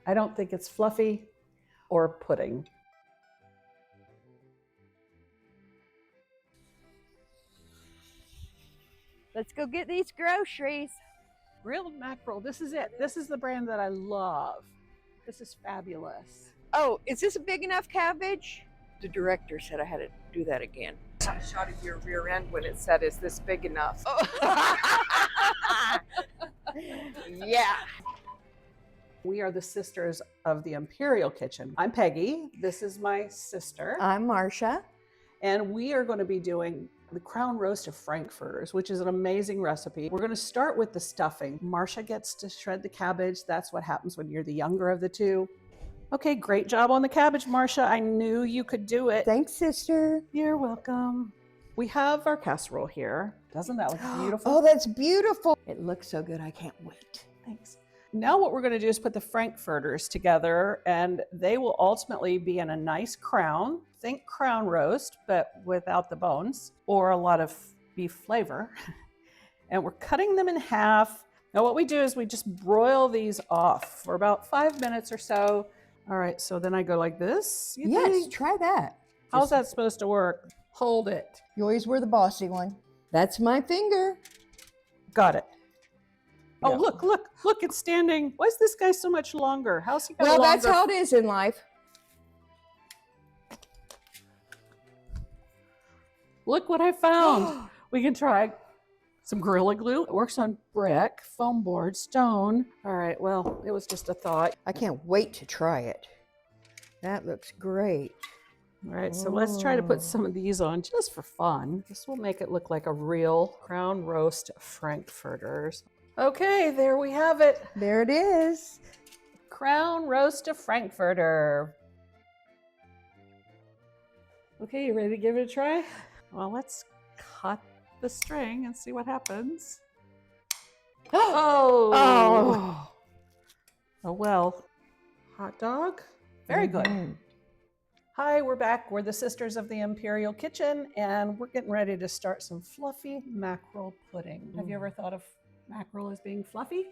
I don't think it's fluffy or pudding. Let's go get these groceries. Grilled mackerel, this is it. This is the brand that I love. This is fabulous. Oh, is this a big enough cabbage? The director said I had to do that again. I have a shot of your rear end when it said, "Is this big enough?" Yeah. We are the sisters of the Imperial Kitchen. I'm Peggy. This is my sister. I'm Marcia. And we are going to be doing the crown roast of Frankfurters, which is an amazing recipe. We're going to start with the stuffing. Marcia gets to shred the cabbage. That's what happens when you're the younger of the two. Okay, great job on the cabbage, Marcia. I knew you could do it. Thanks, sister. You're welcome. We have our casserole here. Doesn't that look beautiful? Oh, that's beautiful. It looks so good. I can't wait. Thanks. Now what we're going to do is put the Frankfurters together, and they will ultimately be in a nice crown. Think crown roast, but without the bones or a lot of beef flavor. And we're cutting them in half. Now what we do is we just broil these off for about 5 minutes or so. All right, so then I go like this. Yes, think? try that. How's that supposed to work? Hold it. You always were the bossy one. That's my finger. Got it. Oh, Yeah. look, it's standing. Why is this guy so much longer? How's he got Well, longer? that's how it is in life. Look what I found. We can try some Gorilla Glue. It works on brick, foam board, stone. All right, well, it was just a thought. I can't wait to try it. That looks great. All right, so let's try to put some of these on just for fun. This will make it look like a real crown roast Frankfurters. Okay, there we have it. There it is. Crown roast of Frankfurter. Okay, you ready to give it a try? Well, let's cut the string and see what happens. Oh well. Hot dog. Very good. Hi, we're back. We're the sisters of the Imperial Kitchen, and we're getting ready to start some fluffy mackerel pudding. Have you ever thought of mackerel as being fluffy?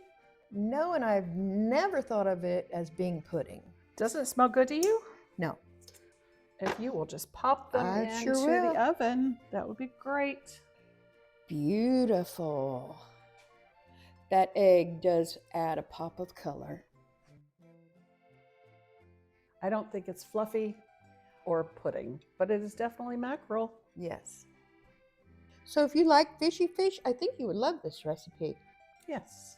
No, and I've never thought of it as being pudding. Doesn't it smell good to you? No. If you will just pop them I into sure will. the oven, that would be great. Beautiful. That egg does add a pop of color. I don't think it's fluffy or pudding, but it is definitely mackerel. Yes. So if you like fishy fish, I think you would love this recipe. Yes.